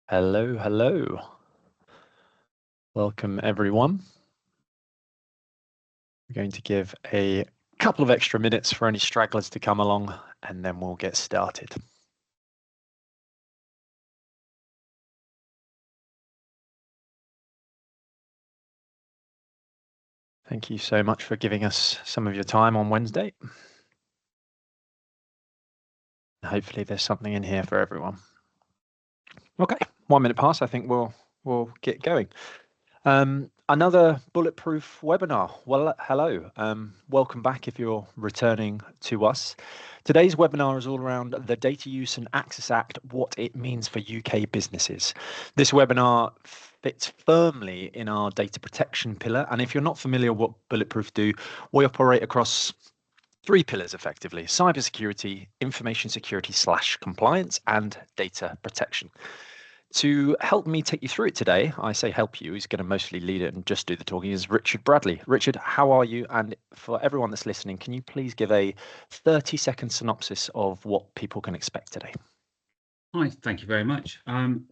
Hello, hello. Welcome, everyone. We're going to give a couple of extra minutes for any stragglers to come along, and then we'll get started. Thank you so much for giving us some of your time on Wednesday. Hopefully there's something in here for everyone. Okay, 1 minute past, I think we'll get going. Another Bulletproof webinar. Well, hello. Welcome back if you're returning to us. Today's webinar is all around the Data Use and Access Act, what it means for UK businesses. This webinar fits firmly in our data protection pillar. And if you're not familiar what Bulletproof do, we operate across 3 pillars effectively: cybersecurity, information security / compliance, and data protection. To help me take you through it today, I say help you, he's going to mostly lead it and just do the talking, is Richard Bradley. Richard, how are you? And for everyone that's listening, can you please give a 30-second synopsis of what people can expect today? Hi, thank you very much. I'm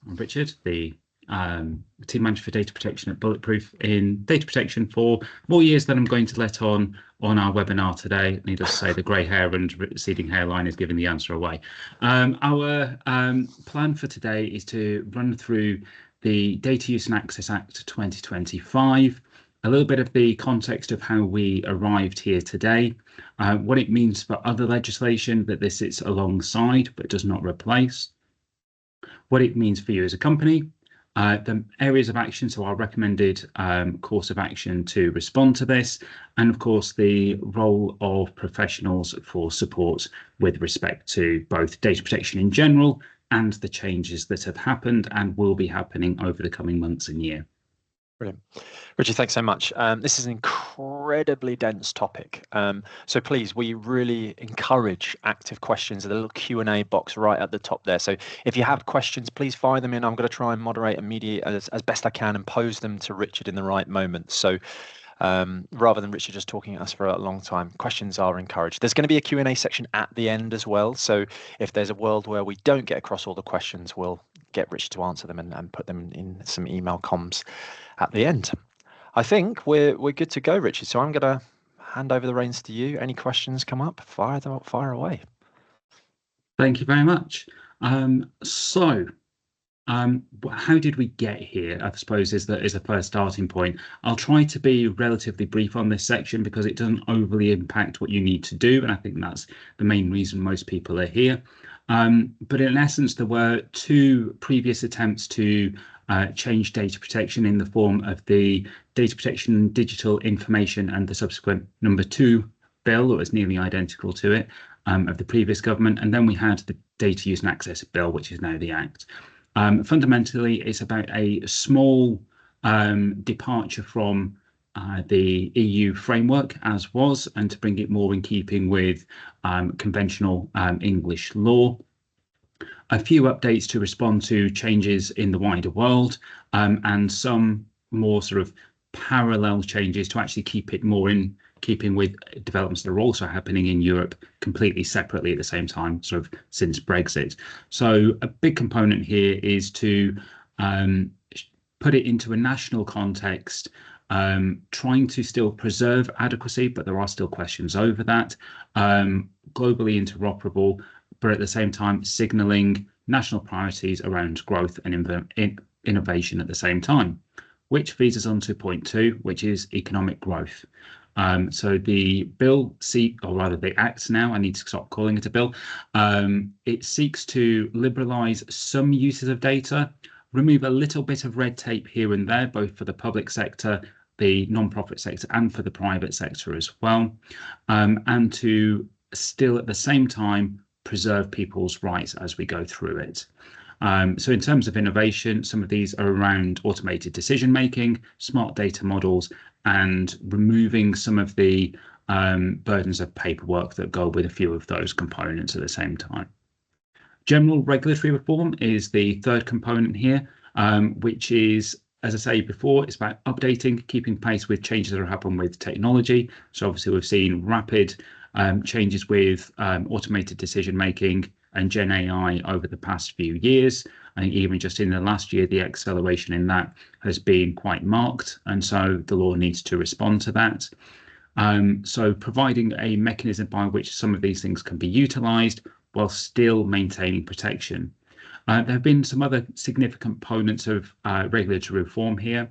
Richard, the team manager for data protection at Bulletproof in data protection for more years than I'm going to let on our webinar today. Needless to say, the grey hair and receding hairline is giving the answer away. Our plan for today is to run through the Data Use and Access Act 2025, a little bit of the context of how we arrived here today, what it means for other legislation that this sits alongside but does not replace, what it means for you as a company, the areas of action, so our recommended course of action to respond to this, and of course the role of professionals for support with respect to both data protection in general and the changes that have happened and will be happening over the coming months and year. Brilliant. Richard, thanks so much. This is an incredibly dense topic. So please, we really encourage active questions. There's a little Q&A box right at the top there. So if you have questions, please fire them in. I'm going to try and moderate and mediate as best I can and pose them to Richard in the right moment. So rather than Richard just talking at us for a long time, questions are encouraged. There's going to be a Q&A section at the end as well. So if there's a world where we don't get across all the questions, we'll get Richard to answer them and put them in some email comms at the end. I think we're good to go, Richard. So I'm going to hand over the reins to you. Any questions come up? Fire away. Thank you very much. How did we get here, I suppose, is the first starting point. I'll try to be relatively brief on this section because it doesn't overly impact what you need to do, and I think that's the main reason most people are here. But in essence, there were 2 previous attempts to change data protection in the form of the Data Protection Digital Information and the subsequent number 2 bill that was nearly identical to it of the previous government. And then we had the Data Use and Access Bill, which is now the Act. Fundamentally, it's about a small departure from the EU framework as was, and to bring it more in keeping with conventional English law. A few updates to respond to changes in the wider world, and some more sort of parallel changes to actually keep it more in keeping with developments that are also happening in Europe completely separately at the same time, sort of since Brexit. So a big component here is to put it into a national context, trying to still preserve adequacy, but there are still questions over that, globally interoperable, but at the same time signalling national priorities around growth and innovation at the same time, which feeds us on to point 2, which is economic growth. So the bill or rather the Act now, I need to stop calling it a bill, it seeks to liberalise some uses of data, remove a little bit of red tape here and there, both for the public sector, the non-profit sector, and for the private sector as well, and to still at the same time preserve people's rights as we go through it. So in terms of innovation, some of these are around automated decision making, smart data models, and removing some of the burdens of paperwork that go with a few of those components at the same time. General regulatory reform is the 3rd component here, which is, as I say before, it's about updating, keeping pace with changes that happen with technology. So obviously we've seen rapid changes with automated decision making, and Gen AI over the past few years. I think even just in the last year, the acceleration in that has been quite marked, and so the law needs to respond to that. So providing a mechanism by which some of these things can be utilised while still maintaining protection. There have been some other significant components of regulatory reform here,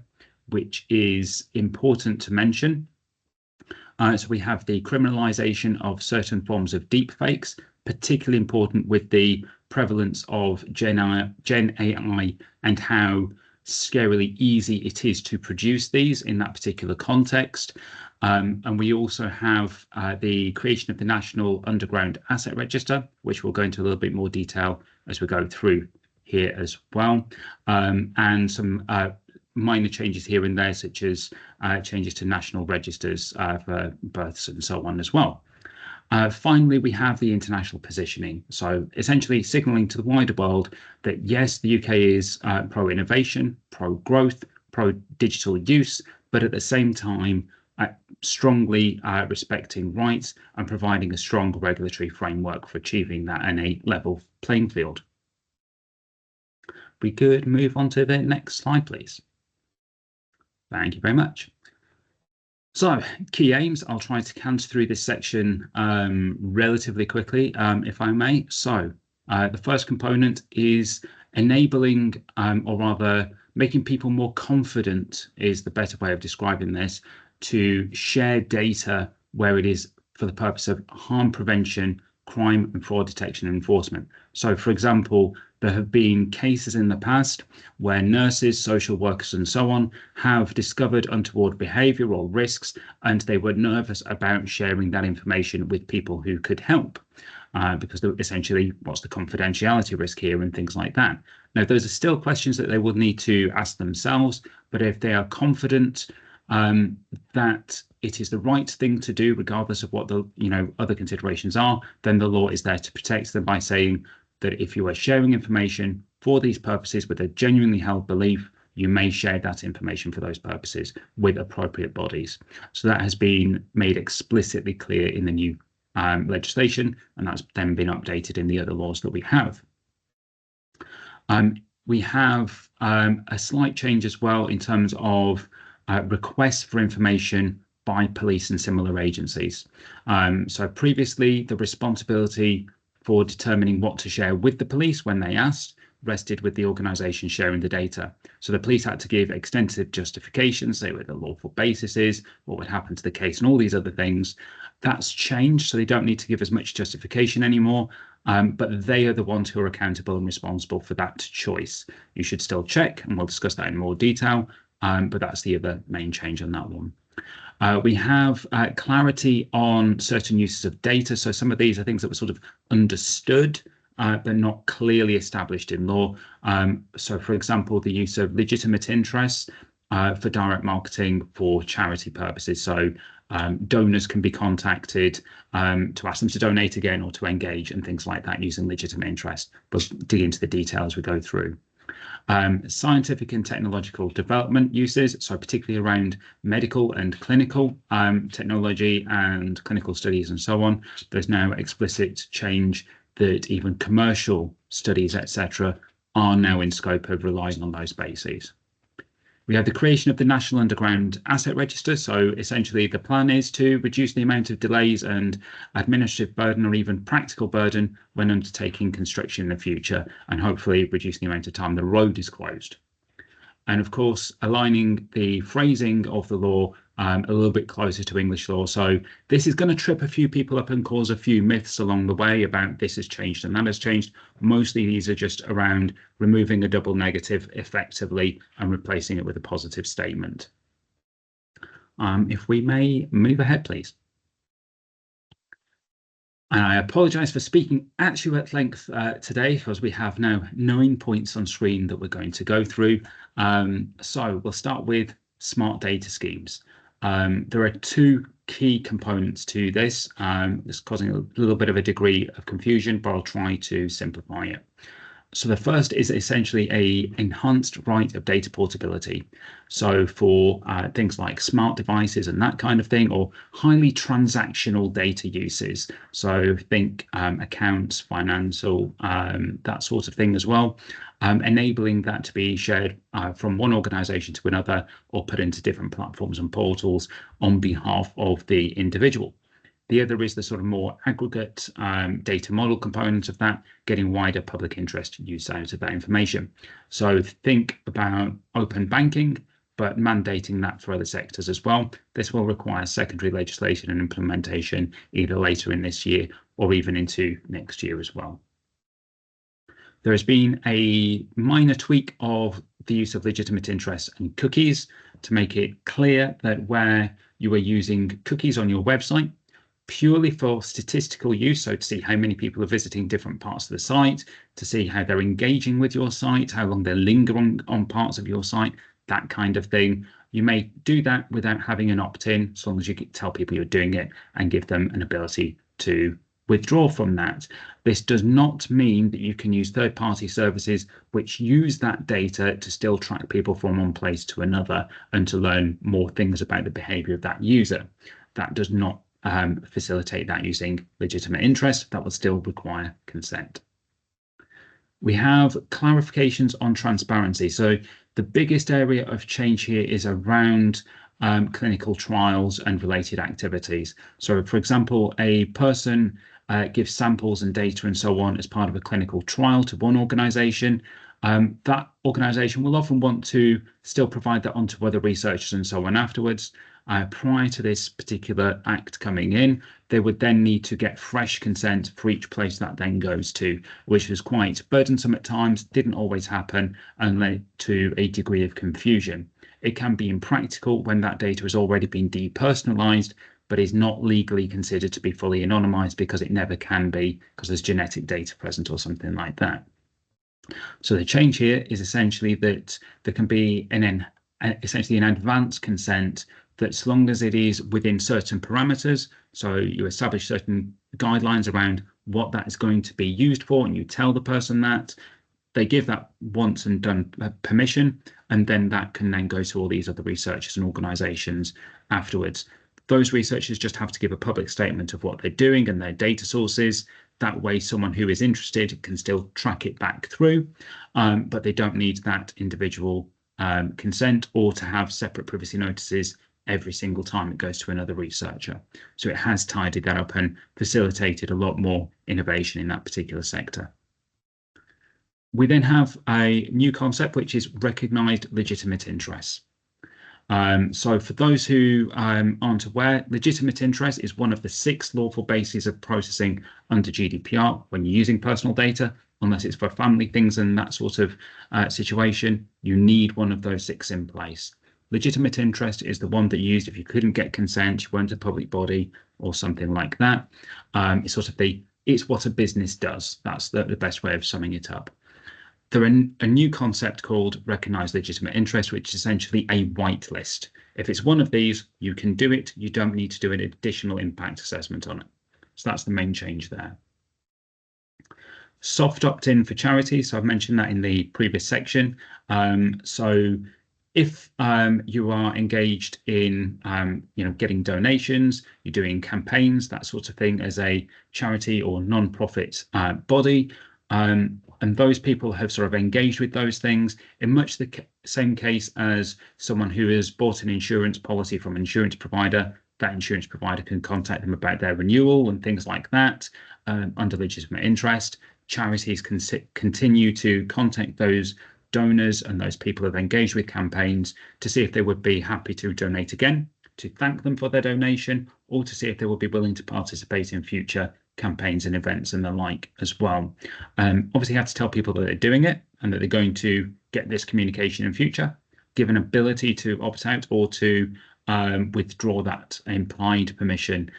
which is important to mention. So we have the criminalisation of certain forms of deepfakes, particularly important with the prevalence of Gen AI and how scarily easy it is to produce these in that particular context. And we also have the creation of the National Underground Asset Register, which we'll go into a little bit more detail as we go through here as well, and some minor changes here and there, such as changes to national registers for births and so on as well. Finally, we have the international positioning. So essentially signaling to the wider world that yes, the UK is pro-innovation, pro-growth, pro-digital use, but at the same time, strongly respecting rights and providing a strong regulatory framework for achieving that in a level playing field. We could move on to the next slide, please. Thank you very much. So, key aims. I'll try to canter through this section relatively quickly, if I may. So, the first component is enabling, or rather making people more confident is the better way of describing this, to share data where it is for the purpose of harm prevention, crime and fraud detection and enforcement. So, for example, there have been cases in the past where nurses, social workers and so on have discovered untoward behaviour or risks, and they were nervous about sharing that information with people who could help, because essentially what's the confidentiality risk here and things like that. Now, those are still questions that they will need to ask themselves, but if they are confident that it is the right thing to do, regardless of what the other considerations are, then the law is there to protect them by saying that if you are sharing information for these purposes with a genuinely held belief, you may share that information for those purposes with appropriate bodies. So that has been made explicitly clear in the new legislation, and that's then been updated in the other laws that we have. We have a slight change as well in terms of requests for information by police and similar agencies. So previously, the responsibility for determining what to share with the police when they asked rested with the organisation sharing the data. So the police had to give extensive justifications, say what the lawful basis is, what would happen to the case and all these other things. That's changed, so they don't need to give as much justification anymore, but they are the ones who are accountable and responsible for that choice. You should still check, and we'll discuss that in more detail, but that's the other main change on that one. We have clarity on certain uses of data. So some of these are things that were sort of understood, but not clearly established in law. So, for example, the use of legitimate interests for direct marketing for charity purposes. So donors can be contacted to ask them to donate again or to engage and things like that using legitimate interest. We'll dig into the detail as we go through. Scientific and technological development uses, so particularly around medical and clinical technology and clinical studies and so on. There's now explicit change that even commercial studies, etc., are now in scope of relying on those bases. We have the creation of the National Underground Asset Register. So essentially the plan is to reduce the amount of delays and administrative burden or even practical burden when undertaking construction in the future, and hopefully reduce the amount of time the road is closed. And of course, aligning the phrasing of the law a little bit closer to English law. So this is going to trip a few people up and cause a few myths along the way about this has changed and that has changed. Mostly these are just around removing a double negative effectively and replacing it with a positive statement. If we may move ahead, please. And I apologise for speaking actually at length today, because we have now 9 points on screen that we're going to go through. So we'll start with smart data schemes. There are two key components to this. It's causing a little bit of a degree of confusion, but I'll try to simplify it. So the first is essentially a enhanced right of data portability. So for things like smart devices and that kind of thing, or highly transactional data uses. So think accounts, financial, that sort of thing as well. Enabling that to be shared from one organization to another or put into different platforms and portals on behalf of the individual. The other is the sort of more aggregate data model component of that, getting wider public interest use out of that information. So think about open banking, but mandating that for other sectors as well. This will require secondary legislation and implementation either later in this year or even into next year as well. There has been a minor tweak of the use of legitimate interest and cookies to make it clear that where you are using cookies on your website, purely for statistical use, so to see how many people are visiting different parts of the site, to see how they're engaging with your site, how long they're lingering on parts of your site, that kind of thing. You may do that without having an opt-in, as long as you tell people you're doing it and give them an ability to withdraw from that. This does not mean that you can use third-party services which use that data to still track people from one place to another and to learn more things about the behavior of that user. That does not facilitate that using legitimate interest. That will still require consent. We have clarifications on transparency. So the biggest area of change here is around clinical trials and related activities. So for example, a person gives samples and data and so on as part of a clinical trial to one organization. That organization will often want to still provide that onto other researchers and so on afterwards. Prior to this particular act coming in, they would then need to get fresh consent for each place that then goes to, which is quite burdensome at times, didn't always happen, and led to a degree of confusion. It can be impractical when that data has already been depersonalized, but is not legally considered to be fully anonymized because it never can be, because there's genetic data present or something like that. So the change here is essentially that there can be essentially an advance consent that, as long as it is within certain parameters, so you establish certain guidelines around what that is going to be used for, and you tell the person that, they give that once and done permission, and then that can then go to all these other researchers and organizations afterwards. Those researchers just have to give a public statement of what they're doing and their data sources. That way, someone who is interested can still track it back through, but they don't need that individual consent or to have separate privacy notices every single time it goes to another researcher. So it has tidied that up and facilitated a lot more innovation in that particular sector. We then have a new concept, which is recognized legitimate interests. So for those who aren't aware, legitimate interest is one of the 6 lawful bases of processing under GDPR when you're using personal data. Unless it's for family things and that sort of situation, you need one of those 6 in place. Legitimate interest is the one that you used if you couldn't get consent, you weren't a public body or something like that. It's sort of it's what a business does. That's the best way of summing it up. There's a new concept called recognized legitimate interest, which is essentially a whitelist. If it's one of these, you can do it. You don't need to do an additional impact assessment on it. So that's the main change there. Soft opt-in for charities. So I've mentioned that in the previous section. So if you are engaged in getting donations, you're doing campaigns, that sort of thing as a charity or non-profit body, and those people have sort of engaged with those things in much the same case as someone who has bought an insurance policy from an insurance provider. That insurance provider can contact them about their renewal and things like that under legitimate interest. Charities can continue to contact those donors and those people who have engaged with campaigns to see if they would be happy to donate again, to thank them for their donation, or to see if they would be willing to participate in future campaigns and events and the like as well. Obviously, you have to tell people that they're doing it and that they're going to get this communication in future, give an ability to opt out or to withdraw that implied permission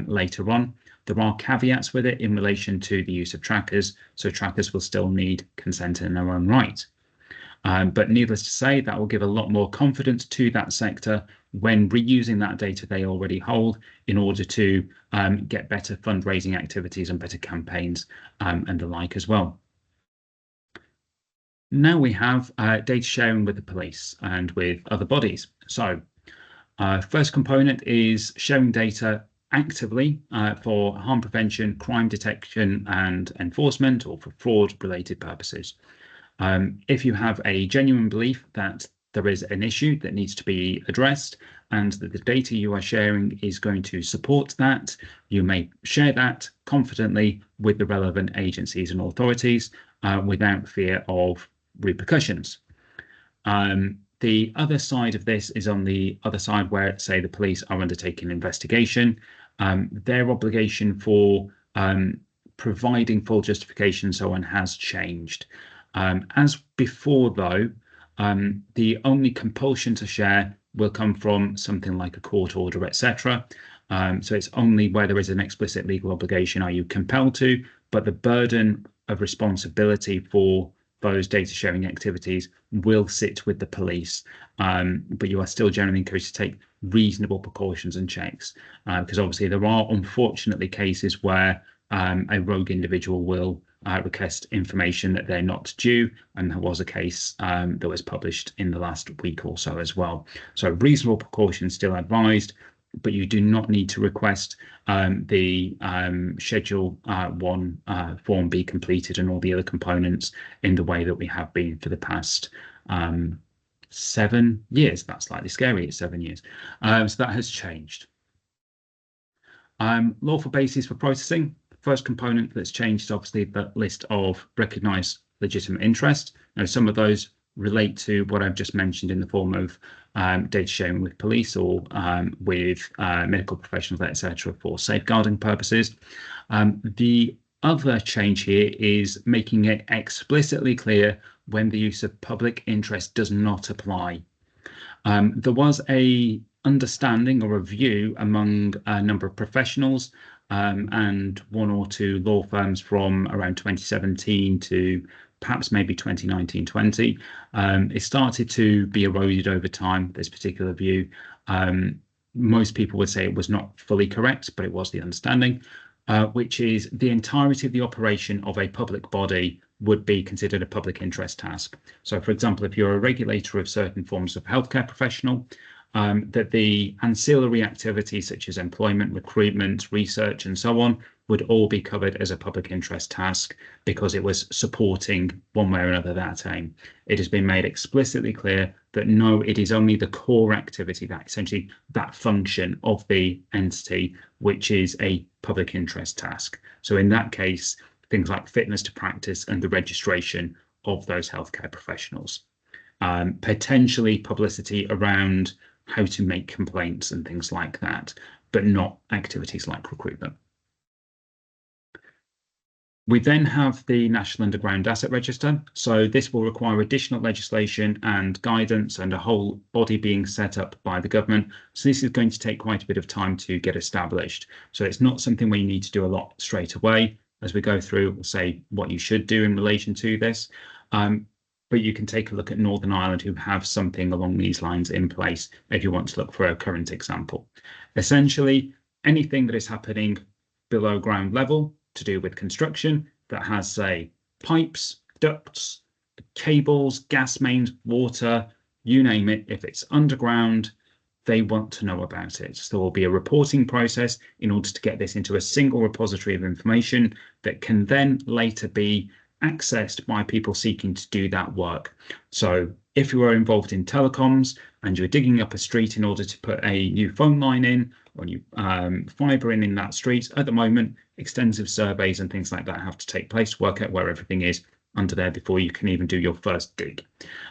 later on. There are caveats with it in relation to the use of trackers, so trackers will still need consent in their own right. But needless to say, that will give a lot more confidence to that sector when reusing that data they already hold in order to get better fundraising activities and better campaigns and the like as well. Now we have data sharing with the police and with other bodies. So first component is sharing data actively for harm prevention, crime detection and enforcement, or for fraud related purposes. If you have a genuine belief that there is an issue that needs to be addressed and that the data you are sharing is going to support that, you may share that confidently with the relevant agencies and authorities without fear of repercussions. The other side of this is on the other side where, say, the police are undertaking an investigation. Their obligation for providing full justification so on has changed. As before, though, the only compulsion to share will come from something like a court order, etc. So it's only where there is an explicit legal obligation are you compelled to, but the burden of responsibility for those data sharing activities will sit with the police, but you are still generally encouraged to take reasonable precautions and checks, because obviously there are unfortunately cases where a rogue individual will request information that they're not due, and there was a case that was published in the last week or so as well. So reasonable precautions still advised, but you do not need to request the Schedule 1 form be completed and all the other components in the way that we have been for the past 7 years. That's slightly scary, it's 7 years. So that has changed. Lawful basis for processing. First component that's changed is obviously the list of recognised legitimate interest. Now, some of those relate to what I've just mentioned in the form of data sharing with police or with medical professionals, etc., for safeguarding purposes. The other change here is making it explicitly clear when the use of public interest does not apply. There was a understanding or a view among a number of professionals and 1 or 2 law firms from around 2017 to perhaps maybe 2019-20. It started to be eroded over time, this particular view. Most people would say it was not fully correct, but it was the understanding, which is the entirety of the operation of a public body would be considered a public interest task. So, for example, if you're a regulator of certain forms of healthcare professional, that the ancillary activities such as employment, recruitment, research, and so on would all be covered as a public interest task because it was supporting one way or another that aim. It has been made explicitly clear that no, it is only the core activity, that essentially that function of the entity, which is a public interest task. So in that case, things like fitness to practice and the registration of those healthcare professionals. Potentially publicity around how to make complaints and things like that, but not activities like recruitment. We then have the National Underground Asset Register. So this will require additional legislation and guidance and a whole body being set up by the government. So this is going to take quite a bit of time to get established. So it's not something where you need to do a lot straight away. As we go through, we'll say what you should do in relation to this. But you can take a look at Northern Ireland, who have something along these lines in place if you want to look for a current example. Essentially, anything that is happening below ground level to do with construction that has, say, pipes, ducts, cables, gas mains, water, you name it, if it's underground, they want to know about it. So there will be a reporting process in order to get this into a single repository of information that can then later be accessed by people seeking to do that work. So if you are involved in telecoms and you're digging up a street in order to put a new phone line in or new fibre in that street, at the moment, extensive surveys and things like that have to take place to work out where everything is under there before you can even do your first dig.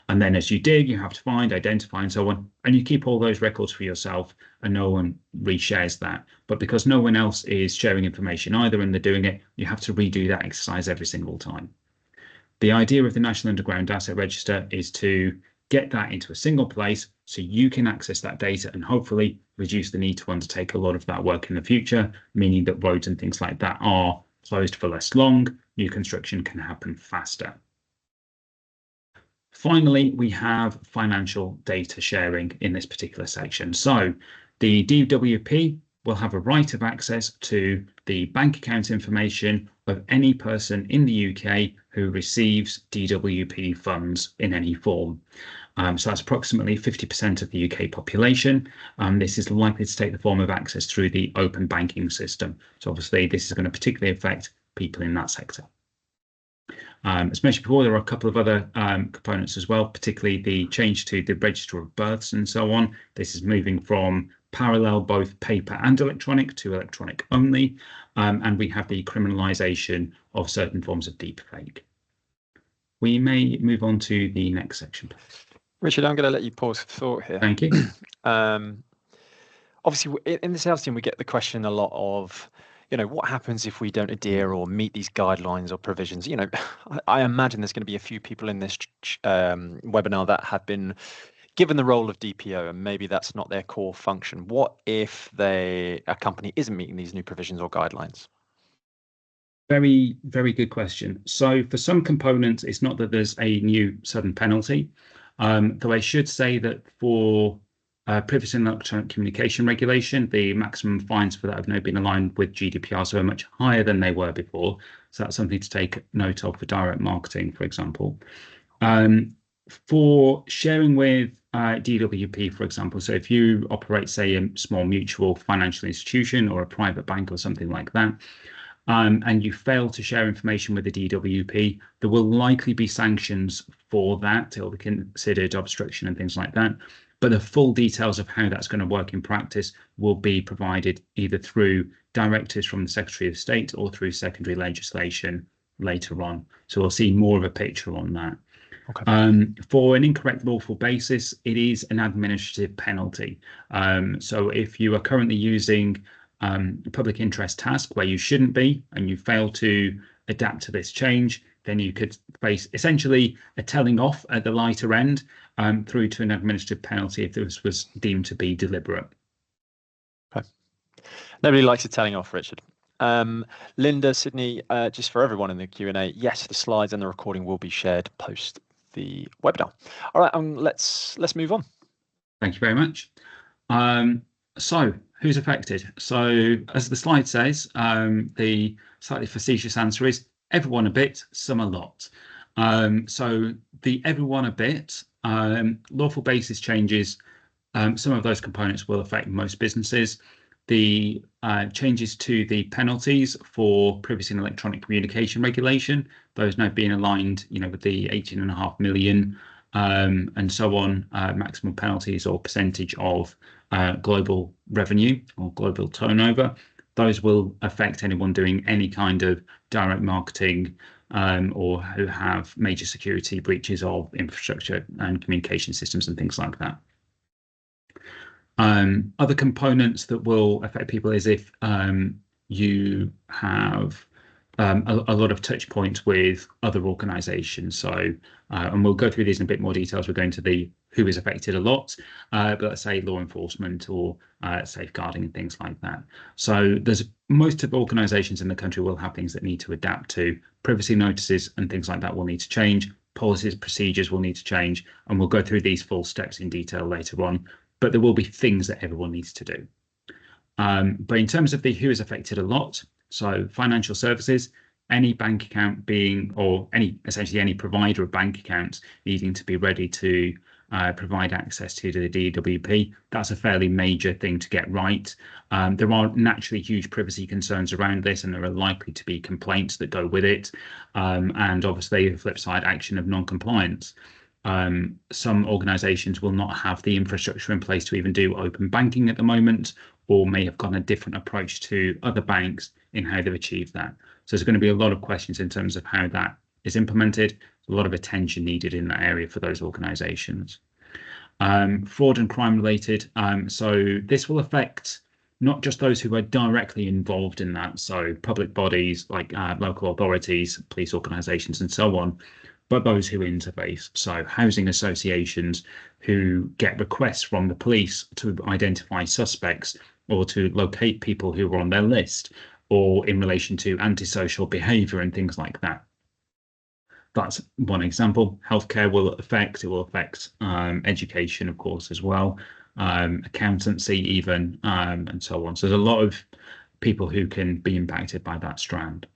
And then as you dig, you have to find, identify, and so on. And you keep all those records for yourself and no one reshares that. But because no one else is sharing information either and they're doing it, you have to redo that exercise every single time. The idea of the National Underground Asset Register is to get that into a single place so you can access that data and hopefully reduce the need to undertake a lot of that work in the future, meaning that roads and things like that are closed for less long, new construction can happen faster. Finally, we have financial data sharing in this particular section. So the DWP will have a right of access to the bank account information of any person in the UK who receives DWP funds in any form. So that's approximately 50% of the UK population. This is likely to take the form of access through the open banking system. So obviously this is going to particularly affect people in that sector. As mentioned before, there are a couple of other components as well, particularly the change to the register of births and so on. This is moving from parallel, both paper and electronic, to electronic only. And we have the criminalisation of certain forms of deepfake. We may move on to the next section. Richard, I'm going to let you pause for thought here. Thank you. Obviously, in the sales team, we get the question a lot of, what happens if we don't adhere or meet these guidelines or provisions? I imagine there's going to be a few people in this webinar that have been given the role of DPO, and maybe that's not their core function. What if a company isn't meeting these new provisions or guidelines? Very, very good question. So for some components, it's not that there's a new sudden penalty, though I should say that for privacy and electronic communication regulation, the maximum fines for that have now been aligned with GDPR, so are much higher than they were before. So that's something to take note of for direct marketing, for example. For sharing with DWP, for example, so if you operate, say, a small mutual financial institution or a private bank or something like that, and you fail to share information with the DWP, there will likely be sanctions for that. It will be considered obstruction and things like that. But the full details of how that's going to work in practice will be provided either through directives from the Secretary of State or through secondary legislation later on. So we'll see more of a picture on that. Okay. For an incorrect lawful basis, it is an administrative penalty. So if you are currently using a public interest task where you shouldn't be and you fail to adapt to this change, then you could face essentially a telling off at the lighter end through to an administrative penalty if this was deemed to be deliberate. Okay. Nobody likes a telling off, Richard. Linda, Sydney, just for everyone in the Q&A, yes, the slides and the recording will be shared post the webinar. All right, let's move on. Thank you very much. So who's affected? So as the slide says, the slightly facetious answer is everyone a bit, some a lot. So the everyone a bit, lawful basis changes, some of those components will affect most businesses. The changes to the penalties for privacy and electronic communication regulation, those now being aligned, with the 18.5 million and so on, maximum penalties or percentage of global revenue or global turnover. Those will affect anyone doing any kind of direct marketing or who have major security breaches of infrastructure and communication systems and things like that. Other components that will affect people is if you have a lot of touch points with other organizations. So, and we'll go through these in a bit more detail as we're going to the who is affected a lot, but let's say law enforcement or safeguarding and things like that. So there's most of the organizations in the country will have things that need to adapt to. Privacy notices and things like that will need to change. Policies, procedures will need to change, and we'll go through these full steps in detail later on. But there will be things that everyone needs to do. But in terms of the who is affected a lot, so financial services, any bank account being, or essentially any provider of bank accounts needing to be ready to provide access to the DWP, that's a fairly major thing to get right. There are naturally huge privacy concerns around this, and there are likely to be complaints that go with it. And obviously the flip side, action of non-compliance. Some organizations will not have the infrastructure in place to even do open banking at the moment, or may have gotten a different approach to other banks in how they've achieved that. So there's going to be a lot of questions in terms of how that is implemented. A lot of attention needed in that area for those organizations. Fraud and crime related. So this will affect not just those who are directly involved in that, so public bodies like local authorities, police organizations and so on, but those who interface, so housing associations who get requests from the police to identify suspects or to locate people who are on their list, or in relation to antisocial behaviour and things like that. That's one example. Healthcare will affect, it will affect education, of course, as well, accountancy even, and so on. So there's a lot of people who can be impacted by that strand.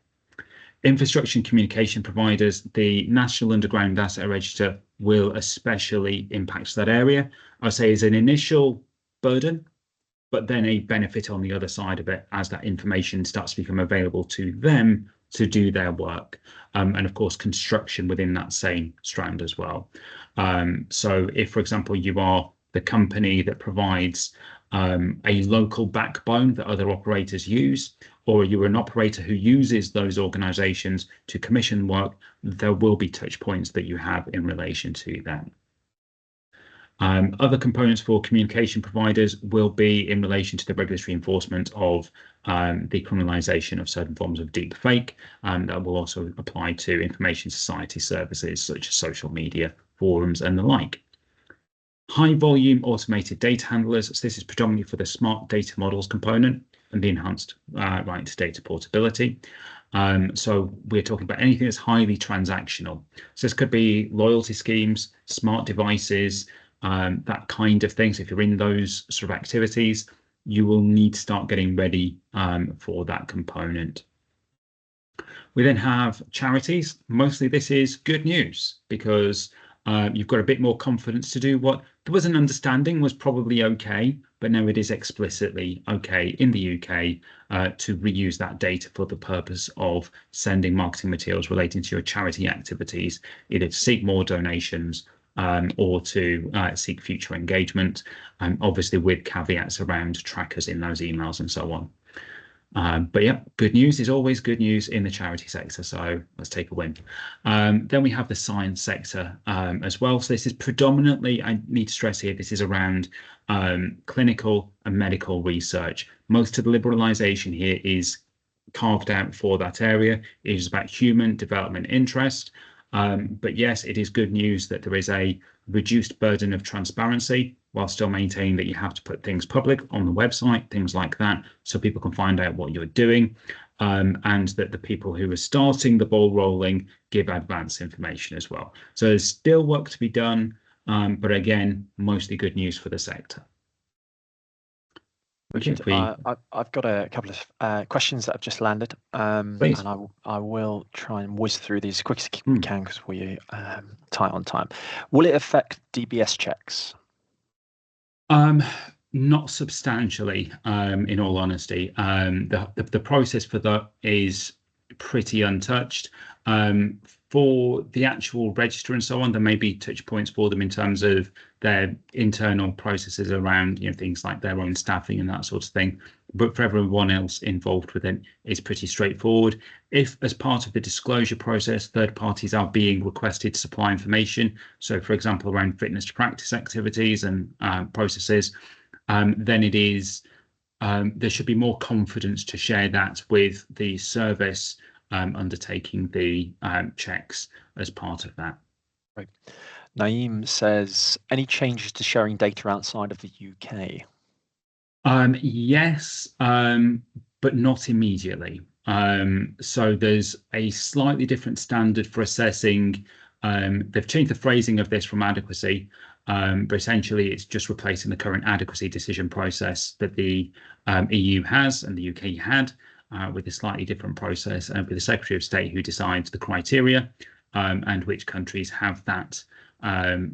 Infrastructure and communication providers, the National Underground Asset Register will especially impact that area. I would say is an initial burden, but then a benefit on the other side of it as that information starts to become available to them to do their work. And of course, construction within that same strand as well. So if, for example, you are the company that provides a local backbone that other operators use, or you're an operator who uses those organizations to commission work, there will be touch points that you have in relation to them. Other components for communication providers will be in relation to the regulatory enforcement of the criminalisation of certain forms of deep fake. That will also apply to information society services such as social media, forums and the like. High volume automated data handlers. So this is predominantly for the smart data models component and the enhanced right to data portability. So we're talking about anything that's highly transactional. So this could be loyalty schemes, smart devices, that kind of thing. So if you're in those sort of activities, you will need to start getting ready for that component. We then have charities. Mostly this is good news because you've got a bit more confidence to do what there was an understanding was probably okay, but now it is explicitly okay in the UK to reuse that data for the purpose of sending marketing materials relating to your charity activities, either to seek more donations or to seek future engagement, obviously with caveats around trackers in those emails and so on. But yeah, good news is always good news in the charity sector, so let's take a win. Then we have the science sector as well. So this is predominantly, I need to stress here, this is around clinical and medical research. Most of the liberalisation here is carved out for that area. It is about human development interest. But yes, it is good news that there is a reduced burden of transparency while still maintaining that you have to put things public on the website, things like that, so people can find out what you're doing, and that the people who are starting the ball rolling give advance information as well. So there's still work to be done, but again, mostly good news for the sector. Richard, I've got a couple of questions that have just landed, and I will try and whiz through these as quick as we can because we're tight on time. Will it affect DBS checks? Not substantially, in all honesty. The process for that is pretty untouched. For the actual register and so on, there may be touch points for them in terms of their internal processes around, things like their own staffing and that sort of thing. But for everyone else involved with it, it's pretty straightforward. If, as part of the disclosure process, third parties are being requested to supply information, so for example, around fitness to practice activities and processes, then it is there should be more confidence to share that with the service undertaking the checks as part of that. Right. Naeem says, any changes to sharing data outside of the UK? Yes, but not immediately. So there's a slightly different standard for assessing. They've changed the phrasing of this from adequacy, but essentially it's just replacing the current adequacy decision process that the EU has and the UK had, with a slightly different process, and with the Secretary of State who decides the criteria and which countries have that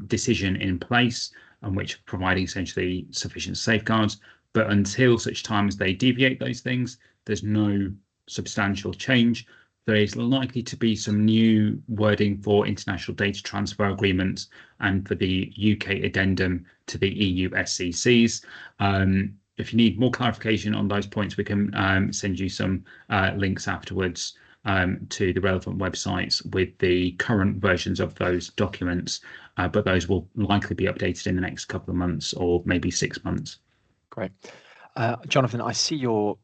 decision in place and which providing essentially sufficient safeguards. But until such time as they deviate those things, there's no substantial change. There is likely to be some new wording for international data transfer agreements and for the UK addendum to the EU SCCs. If you need more clarification on those points, we can send you some links afterwards to the relevant websites with the current versions of those documents, but those will likely be updated in the next couple of months or maybe 6 months. Great. Jonathan, I see your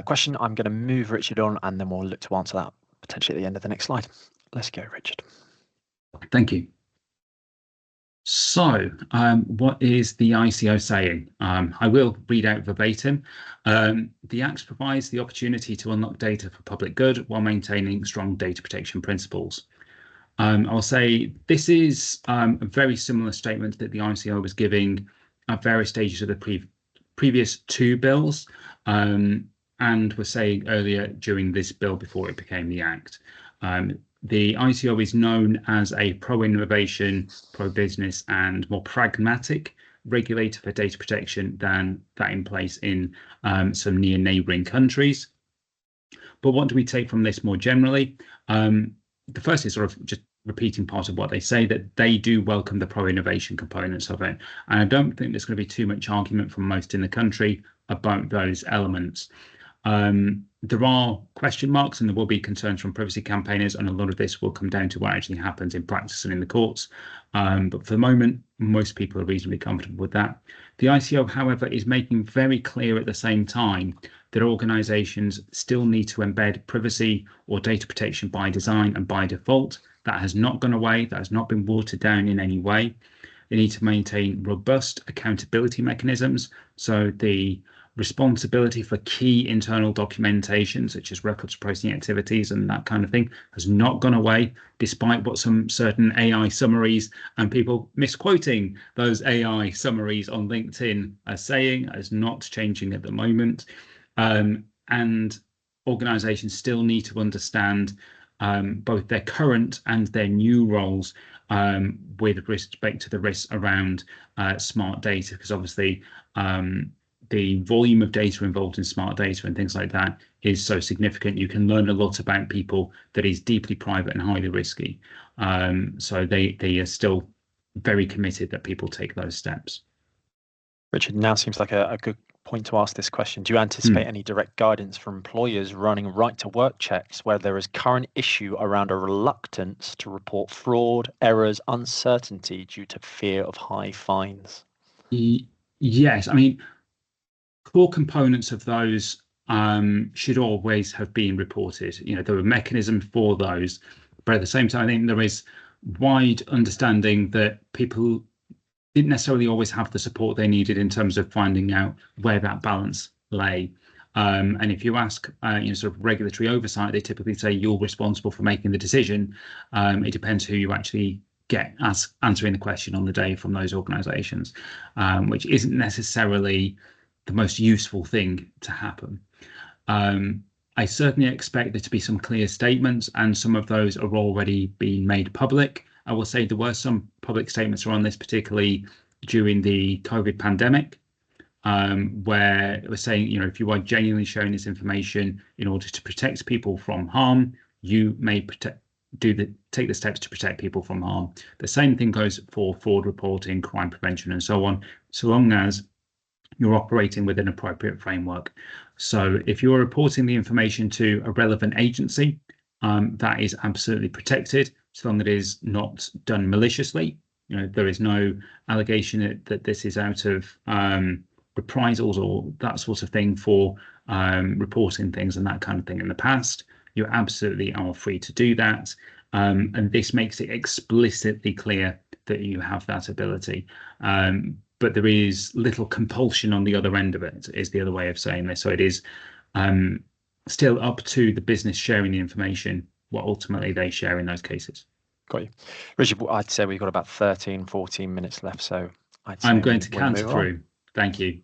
question. I'm going to move Richard on and then we'll look to answer that potentially at the end of the next slide. Let's go, Richard. Thank you. So what is the ICO saying? I will read out verbatim. The Act provides the opportunity to unlock data for public good while maintaining strong data protection principles. I'll say this is a very similar statement that the ICO was giving at various stages of the previous two bills. and was saying earlier during this bill before it became the Act. The ICO is known as a pro-innovation, pro-business, and more pragmatic regulator for data protection than that in place in some near neighbouring countries. But what do we take from this more generally? The first is sort of just repeating part of what they say, that they do welcome the pro-innovation components of it. And I don't think there's going to be too much argument from most in the country about those elements. There are question marks and there will be concerns from privacy campaigners, and a lot of this will come down to what actually happens in practice and in the courts. But for the moment, most people are reasonably comfortable with that. The ICO, however, is making very clear at the same time that organisations still need to embed privacy or data protection by design and by default. That has not gone away. That has not been watered down in any way. They need to maintain robust accountability mechanisms. So the responsibility for key internal documentation, such as records processing activities and that kind of thing, has not gone away, despite what some certain AI summaries and people misquoting those AI summaries on LinkedIn are saying, is not changing at the moment. And organizations still need to understand both their current and their new roles with respect to the risks around smart data, because obviously the volume of data involved in smart data and things like that is so significant. You can learn a lot about people that is deeply private and highly risky. So they are still very committed that people take those steps. Richard, now seems like a good point to ask this question. Do you anticipate any direct guidance from employers running right to work checks where there is current issue around a reluctance to report fraud, errors, uncertainty due to fear of high fines? Yes, I mean, core components of those should always have been reported. You know, there are mechanisms for those, but at the same time, I think there is wide understanding that people didn't necessarily always have the support they needed in terms of finding out where that balance lay. And if you ask, sort of regulatory oversight, they typically say you're responsible for making the decision. It depends who you actually get as answering the question on the day from those organisations, which isn't necessarily the most useful thing to happen. I certainly expect there to be some clear statements, and some of those are already being made public. I will say there were some public statements around this, particularly during the COVID pandemic, where it was saying, you know, if you are genuinely sharing this information in order to protect people from harm, you may take the steps to protect people from harm. The same thing goes for fraud reporting, crime prevention, and so on, so long as you're operating within an appropriate framework. So if you're reporting the information to a relevant agency, that is absolutely protected, so long as it is not done maliciously. You know, there is no allegation that this is out of reprisals or that sort of thing for reporting things and that kind of thing in the past. You absolutely are free to do that. And this makes it explicitly clear that you have that ability. But there is little compulsion on the other end of it, is the other way of saying this. So it is still up to the business sharing the information, what ultimately they share in those cases. Got you. Richard, I'd say we've got about 13, 14 minutes left. So I'm going to canter through. Thank you.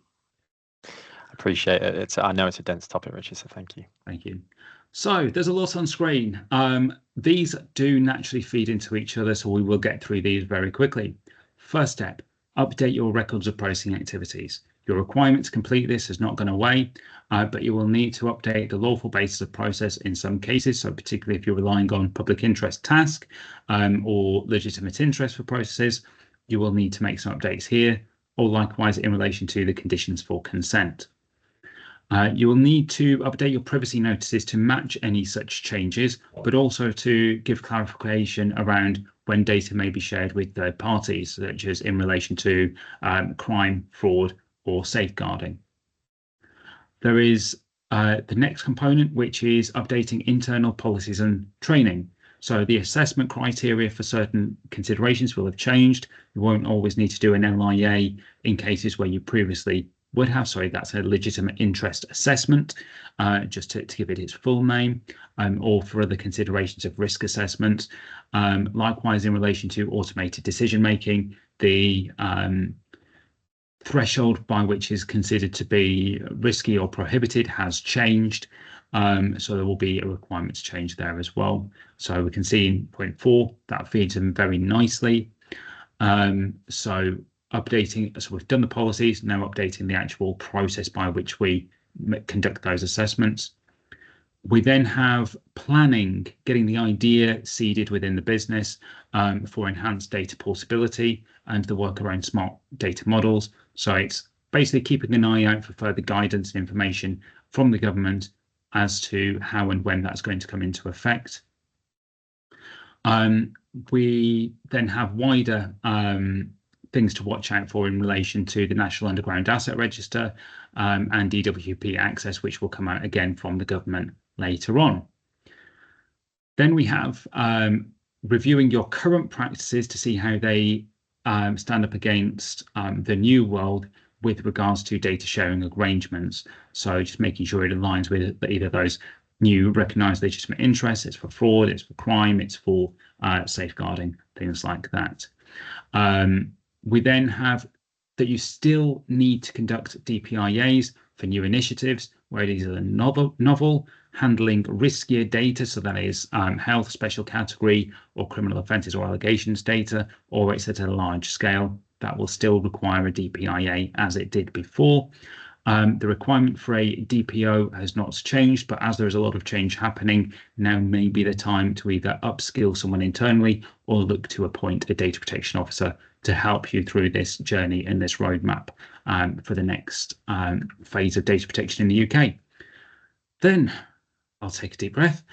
Appreciate it. I know it's a dense topic, Richard, so thank you. Thank you. So there's a lot on screen. These do naturally feed into each other, so we will get through these very quickly. First step, update your records of processing activities. Your requirement to complete this has not gone away, but you will need to update the lawful basis of process in some cases. So particularly if you're relying on public interest task or legitimate interest for processes, you will need to make some updates here, or likewise in relation to the conditions for consent. You will need to update your privacy notices to match any such changes, but also to give clarification around when data may be shared with third parties, such as in relation to crime, fraud, or safeguarding. There is the next component, which is updating internal policies and training. So the assessment criteria for certain considerations will have changed. You won't always need to do an LIA in cases where you previously would have. Sorry, that's a legitimate interest assessment, just to give it its full name, or for other considerations of risk assessment. Likewise, in relation to automated decision making, the threshold by which is considered to be risky or prohibited has changed. So there will be a requirement to change there as well. So we can see in point 4 that feeds in very nicely. So updating, so we've done the policies, now updating the actual process by which we conduct those assessments. We then have planning, getting the idea seeded within the business for enhanced data portability and the work around smart data models. So it's basically keeping an eye out for further guidance and information from the government as to how and when that's going to come into effect. We then have wider things to watch out for in relation to the National Underground Asset Register and DWP access, which will come out again from the government later on. Then we have reviewing your current practices to see how they stand up against the new world with regards to data sharing arrangements. So just making sure it aligns with either those new recognised legitimate interests. It's for fraud, it's for crime, it's for safeguarding, things like that. We then have that you still need to conduct DPIAs for new initiatives where these are novel, handling riskier data, so that is health, special category, or criminal offences or allegations data, or it's at a large scale. That will still require a DPIA as it did before. The requirement for a DPO has not changed, but as there is a lot of change happening, now may be the time to either upskill someone internally or look to appoint a data protection officer to help you through this journey and this roadmap for the next phase of data protection in the UK. Then I'll take a deep breath.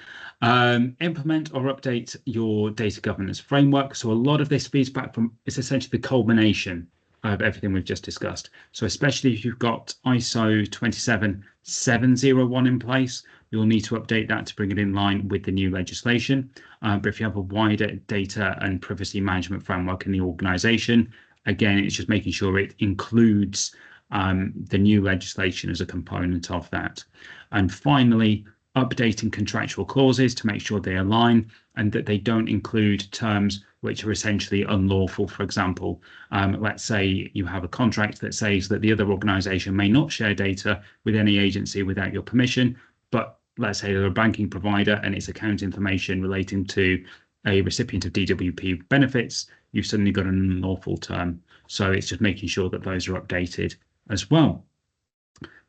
Implement or update your data governance framework. So a lot of this feeds back from, it's essentially the culmination of everything we've just discussed. So especially if you've got ISO 27701 in place, you'll need to update that to bring it in line with the new legislation. But if you have a wider data and privacy management framework in the organization, again, it's just making sure it includes the new legislation as a component of that. And finally, updating contractual clauses to make sure they align and that they don't include terms which are essentially unlawful. For example, let's say you have a contract that says that the other organization may not share data with any agency without your permission, but let's say they're a banking provider and it's account information relating to a recipient of DWP benefits, you've suddenly got an unlawful term. So it's just making sure that those are updated as well.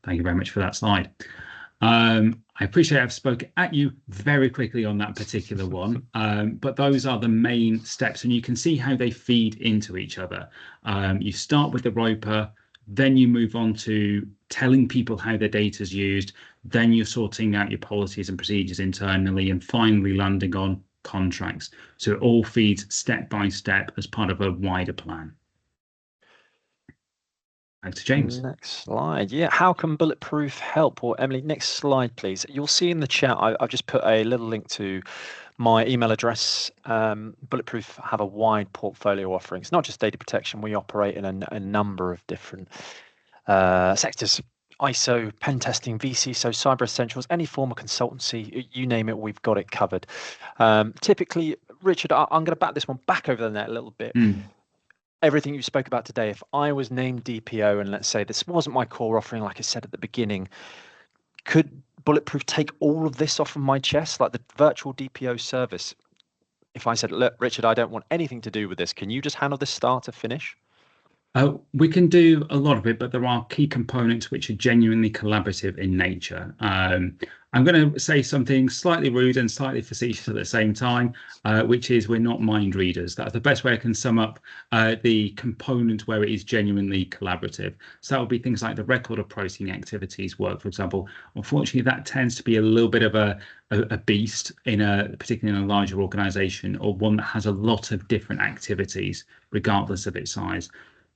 Thank you very much for that slide. I appreciate I've spoken at you very quickly on that particular one, but those are the main steps and you can see how they feed into each other. You start with the ROPA, then you move on to telling people how their data is used, then you're sorting out your policies and procedures internally, and finally landing on contracts. So it all feeds step by step as part of a wider plan. Back to James. Next slide. Yeah, how can Bulletproof help? Or Emily, next slide, please. You'll see in the chat, I've just put a little link to my email address. Bulletproof have a wide portfolio offering. It's not just data protection. We operate in a number of different sectors. ISO, pen testing, VC, so cyber essentials, any form of consultancy, you name it, we've got it covered. Typically, Richard, I'm going to back this one back over the net a little bit. Everything you spoke about today, if I was named DPO and let's say this wasn't my core offering, like I said at the beginning, could Bulletproof take all of this off of my chest, like the virtual DPO service? If I said, look, Richard, I don't want anything to do with this, can you just handle this start to finish? We can do a lot of it, but there are key components which are genuinely collaborative in nature. I'm going to say something slightly rude and slightly facetious at the same time, which is we're not mind readers. That's the best way I can sum up the component where it is genuinely collaborative. So that would be things like the record of processing activities work, for example. Unfortunately, that tends to be a little bit of a beast particularly in a larger organization, or one that has a lot of different activities, regardless of its size.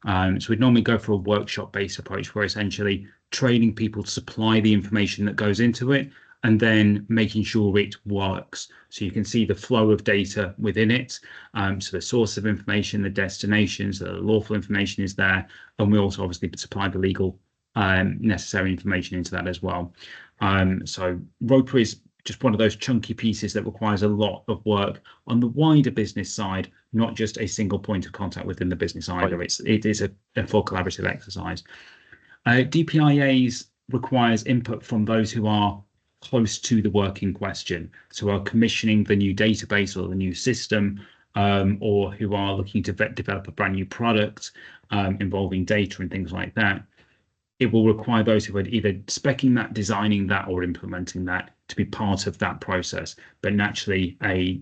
So we'd normally go for a workshop-based approach where essentially training people to supply the information that goes into it and then making sure it works. So you can see the flow of data within it. So the source of information, the destinations, the lawful information is there. And we also obviously supply the legal necessary information into that as well. So ROPA is just one of those chunky pieces that requires a lot of work on the wider business side, not just a single point of contact within the business either. It is a full collaborative exercise. DPIAs requires input from those who are close to the work in question, so are commissioning the new database or the new system, or who are looking to develop a brand new product involving data and things like that. It will require those who are either speccing that, designing that, or implementing that to be part of that process. But naturally, a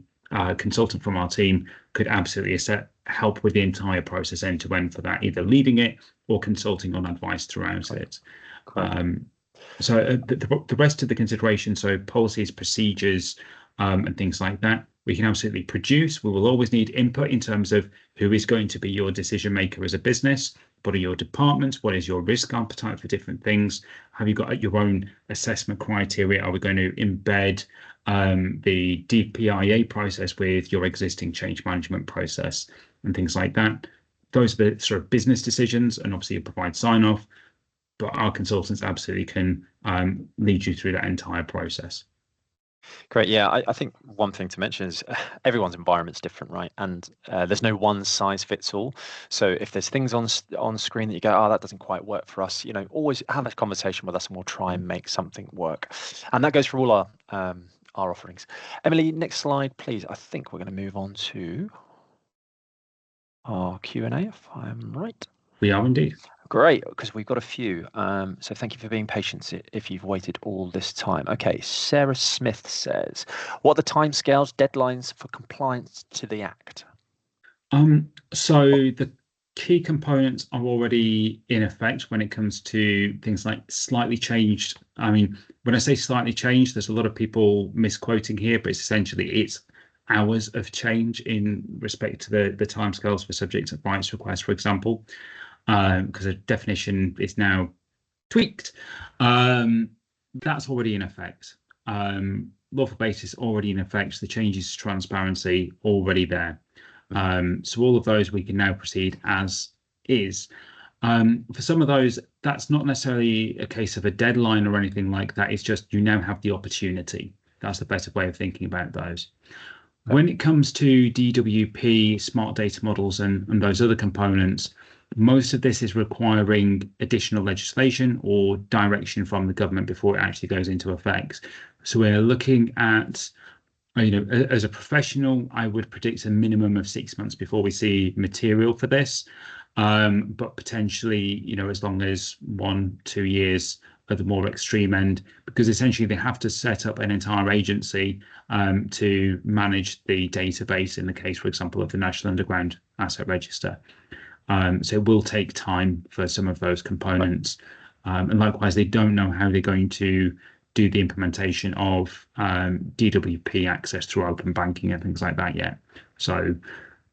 consultant from our team could absolutely help with the entire process end to end for that, either leading it or consulting on advice throughout it. So the rest of the consideration, so policies, procedures, and things like that, we can absolutely produce. We will always need input in terms of who is going to be your decision maker as a business. What are your departments? What is your risk appetite for different things? Have you got your own assessment criteria? Are we going to embed the DPIA process with your existing change management process and things like that? Those are the sort of business decisions, and obviously you provide sign off, but our consultants absolutely can lead you through that entire process. Great. Yeah, I think one thing to mention is everyone's environment's different, right? And there's no one size fits all. So if there's things on screen that you go, oh, that doesn't quite work for us, always have a conversation with us and we'll try and make something work. And that goes for all our offerings. Emily, next slide, please. I think we're going to move on to our Q&A, if I'm right. We are indeed. Great, because we've got a few. So thank you for being patient if you've waited all this time. Okay, Sarah Smith says, what are the timescales, deadlines for compliance to the Act? So the key components are already in effect when it comes to things like slightly changed. I mean, when I say slightly changed, there's a lot of people misquoting here, but it's hours of change in respect to the timescales for subject rights requests, for example. Because the definition is now tweaked. That's already in effect. Lawful basis already in effect. The changes to transparency already there. So all of those we can now proceed as is. For some of those, that's not necessarily a case of a deadline or anything like that. It's just you now have the opportunity. That's the better way of thinking about those. When it comes to DWP, smart data models, and those other components, most of this is requiring additional legislation or direction from the government before it actually goes into effect. So we're looking at, as a professional, I would predict a minimum of 6 months before we see material for this, but potentially, as long as 1-2 years at the more extreme end, because essentially they have to set up an entire agency to manage the database in the case, for example, of the National Underground Asset Register. So it will take time for some of those components. And likewise, they don't know how they're going to do the implementation of DWP access through open banking and things like that yet. So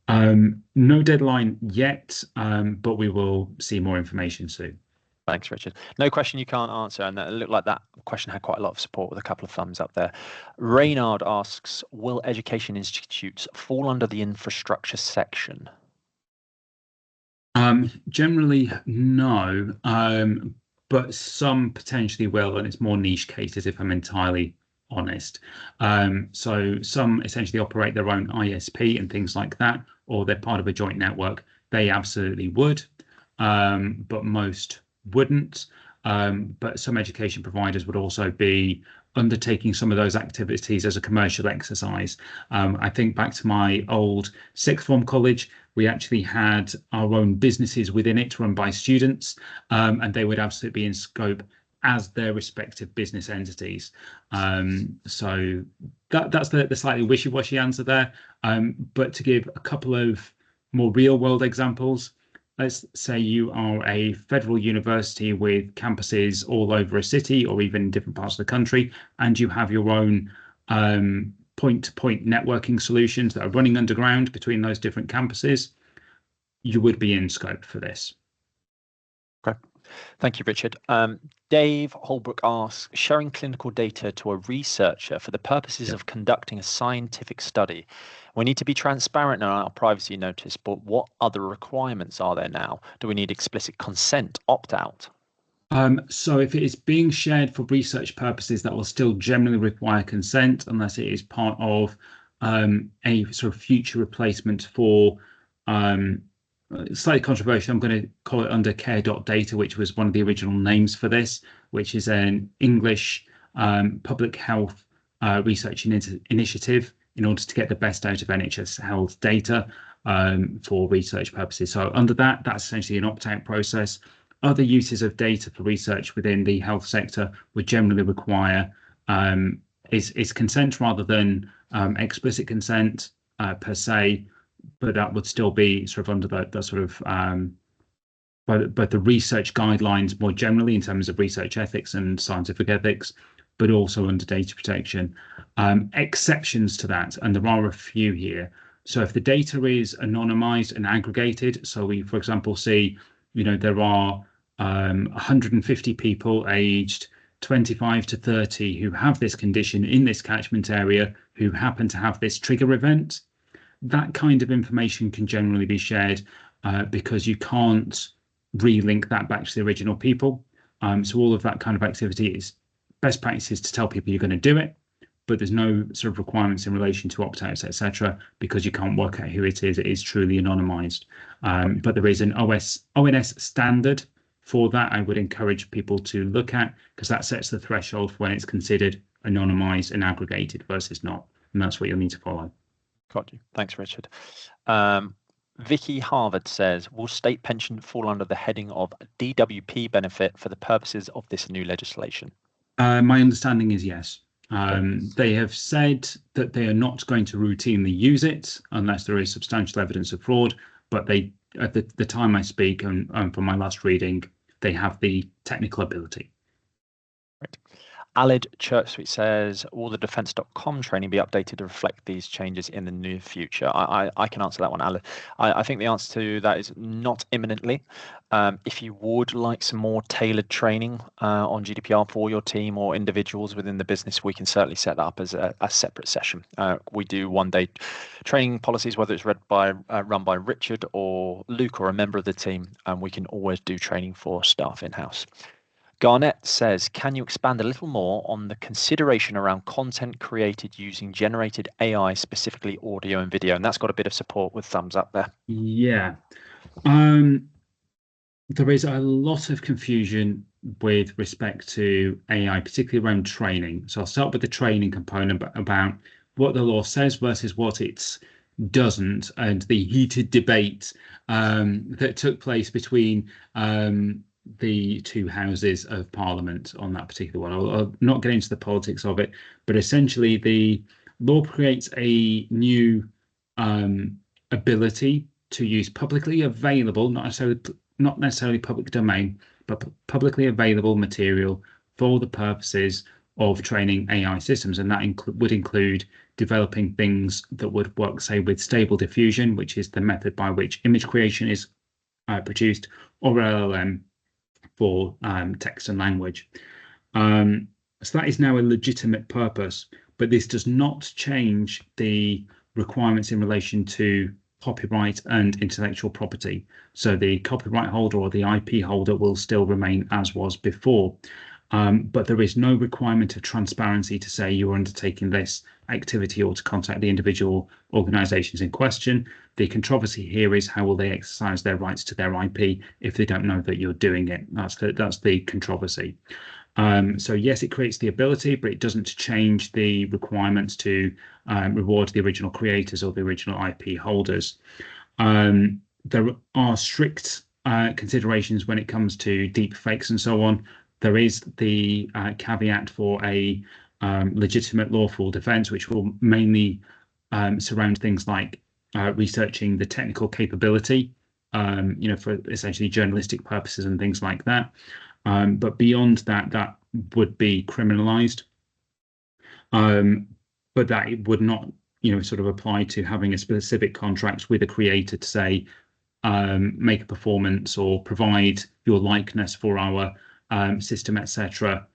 no deadline yet, but we will see more information soon. Thanks, Richard. No question you can't answer, and it looked like that question had quite a lot of support with a couple of thumbs up there. Reynard asks, will education institutes fall under the infrastructure section? Generally, no, but some potentially will, and it's more niche cases if I'm entirely honest. So some essentially operate their own ISP and things like that, or they're part of a joint network. They absolutely would, but most wouldn't. But some education providers would also be undertaking some of those activities as a commercial exercise. I think back to my old sixth form college, we actually had our own businesses within it run by students, and they would absolutely be in scope as their respective business entities. So that's the slightly wishy-washy answer there. But to give a couple of more real-world examples, let's say you are a federal university with campuses all over a city or even in different parts of the country, and you have your own point-to-point networking solutions that are running underground between those different campuses. You would be in scope for this. Okay, thank you, Richard. Dave Holbrook asks, sharing clinical data to a researcher for the purposes of conducting a scientific study. We need to be transparent in our privacy notice, but what other requirements are there now? Do we need explicit consent, opt-out? So if it is being shared for research purposes, that will still generally require consent unless it is part of a sort of future replacement for slightly controversial. I'm going to call it under care.data, which was one of the original names for this, which is an English public health research initiative in order to get the best out of NHS health data for research purposes. So under that, that's essentially an opt-out process. Other uses of data for research within the health sector would generally require is consent rather than explicit consent per se, but that would still be sort of under the sort of but the research guidelines more generally in terms of research ethics and scientific ethics, but also under data protection. Exceptions to that, and there are a few here. So if the data is anonymized and aggregated, so we, for example, see, there are 150 people aged 25 to 30 who have this condition in this catchment area who happen to have this trigger event, that kind of information can generally be shared because you can't relink that back to the original people. So all of that kind of activity is best practices to tell people you're going to do it, but there's no sort of requirements in relation to opt-outs, etc., because you can't work out who it is. It is truly anonymized. But there is an ONS standard for that. I would encourage people to look at, because that sets the threshold for when it's considered anonymized and aggregated versus not. And that's what you'll need to follow. Got you. Thanks, Richard. Vicky Harvard says, will state pension fall under the heading of DWP benefit for the purposes of this new legislation? My understanding is yes. They have said that they are not going to routinely use it unless there is substantial evidence of fraud, but they, at the time I speak and from my last reading, they have the technical ability. Right. Alid Churchsweet says, will the defence.com training be updated to reflect these changes in the near future? I can answer that one, Alid. I think the answer to that is not imminently. If you would like some more tailored training on GDPR for your team or individuals within the business, we can certainly set that up as a separate session. We do one-day training policies, whether it's run by Richard or Luke or a member of the team, and we can always do training for staff in-house. Garnett says, can you expand a little more on the consideration around content created using generated AI, specifically audio and video? And that's got a bit of support with thumbs up there. Yeah. There is a lot of confusion with respect to AI, particularly around training. So I'll start with the training component about what the law says versus what it doesn't, and the heated debate that took place between the two houses of Parliament on that particular one. I'll not get into the politics of it, but essentially the law creates a new ability to use publicly available, not necessarily public domain, but publicly available material for the purposes of training AI systems. And that would include developing things that would work, say, with Stable Diffusion, which is the method by which image creation is produced, or LLM for text and language. So that is now a legitimate purpose, but this does not change the requirements in relation to copyright and intellectual property. So the copyright holder or the IP holder will still remain as was before. But there is no requirement of transparency to say you're undertaking this activity or to contact the individual organizations in question. The controversy here is how will they exercise their rights to their IP if they don't know that you're doing it. That's the controversy. So yes, it creates the ability, but it doesn't change the requirements to reward the original creators or the original IP holders. There are strict considerations when it comes to deep fakes and so on. There is the caveat for a legitimate lawful defense, which will mainly surround things like researching the technical capability, for essentially journalistic purposes and things like that. But beyond that, that would be criminalized. But that it would not, sort of apply to having a specific contract with a creator to say, make a performance or provide your likeness for our system, etc.,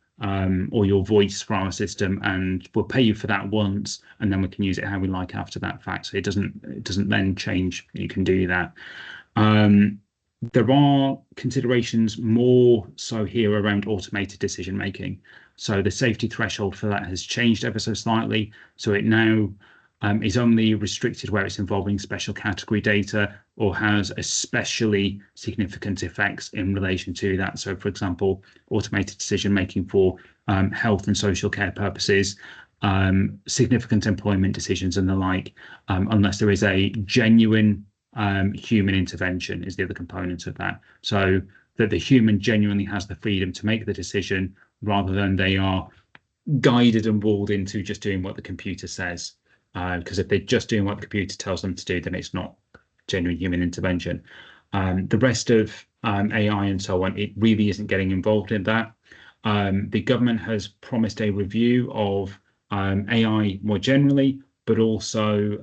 or your voice for our system, and we'll pay you for that once, and then we can use it how we like after that fact. So it doesn't then change. You can do that. There are considerations more so here around automated decision making. So the safety threshold for that has changed ever so slightly. So it now is only restricted where it's involving special category data or has especially significant effects in relation to that. So, for example, automated decision making for health and social care purposes, significant employment decisions and the like, unless there is a genuine human intervention is the other component of that. So that the human genuinely has the freedom to make the decision rather than they are guided and walled into just doing what the computer says. Because if they're just doing what the computer tells them to do, then it's not genuine human intervention. The rest of AI and so on, it really isn't getting involved in that. The government has promised a review of AI more generally, but also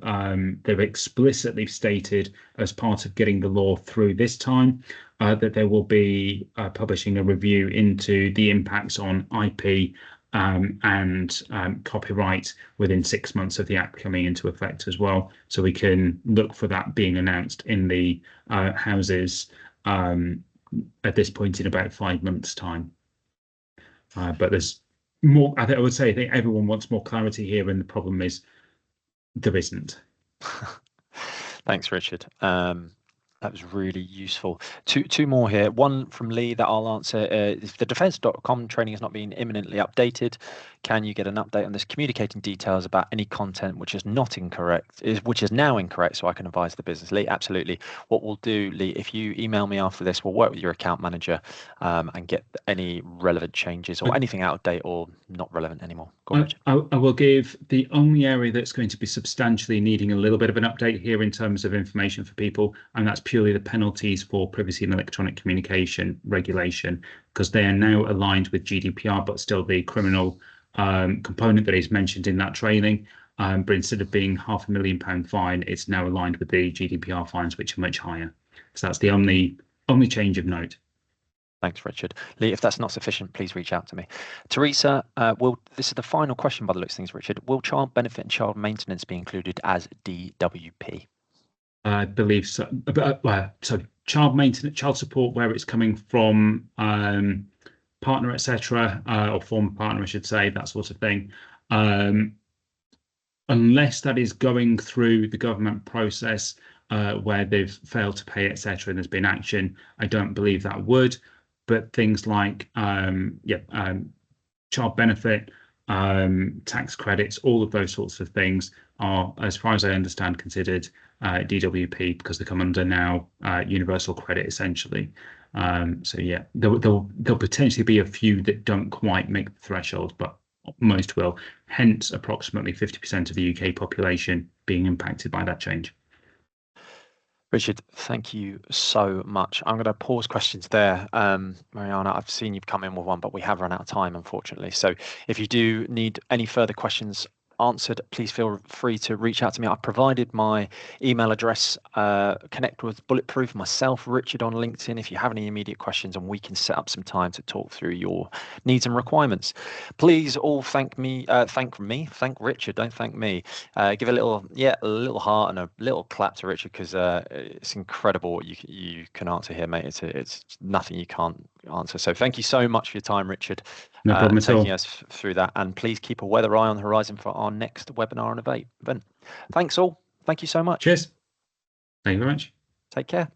they've explicitly stated as part of getting the law through this time that they will be publishing a review into the impacts on IP and copyright within 6 months of the act coming into effect as well. So we can look for that being announced in the Houses at this point in about 5 months' time. But there's more, I would say, I think everyone wants more clarity here, and the problem is there isn't. Thanks, Richard. That was really useful. Two more here. One from Lee that I'll answer. If the defence.com training has not been imminently updated, can you get an update on this? Communicating details about any content which is not incorrect, which is now incorrect, so I can advise the business. Lee, absolutely. What we'll do, Lee, if you email me after this, we'll work with your account manager and get any relevant changes or anything out of date or not relevant anymore. Go on, Richard. I will give the only area that's going to be substantially needing a little bit of an update here in terms of information for people, and that's purely the penalties for privacy and electronic communication regulation, because they are now aligned with GDPR, but still the criminal component that is mentioned in that training. But instead of being £500,000 fine, it's now aligned with the GDPR fines, which are much higher. So that's the only change of note. Thanks, Richard. Lee, if that's not sufficient, please reach out to me. Teresa, this is the final question by the looks of things, Richard. Will child benefit and child maintenance be included as DWP? I believe so. So child maintenance, child support, where it's coming from, partner, etc., or former partner, I should say, that sort of thing. Unless that is going through the government process where they've failed to pay, etc., and there's been action, I don't believe that would. But things like child benefit, tax credits, all of those sorts of things are, as far as I understand, considered DWP because they come under now universal credit essentially. So yeah, there'll potentially be a few that don't quite make the threshold, but most will. Hence, approximately 50% of the UK population being impacted by that change. Richard, thank you so much. I'm going to pause questions there. Mariana, I've seen you've come in with one, but we have run out of time, unfortunately. So if you do need any further questions answered, please feel free to reach out to me. I've provided my email address. Connect with Bulletproof, myself, Richard on LinkedIn if you have any immediate questions, and we can set up some time to talk through your needs and requirements. Please all thank Richard, don't thank me. Give a little heart and a little clap to Richard, because it's incredible what you can answer here, mate. It's nothing you can't answer. So thank you so much for your time, Richard. No problem at all. Taking us through that, and please keep a weather eye on the horizon for our next webinar and event. Thanks all. Thank you so much. Cheers. Thank you very much. Take care.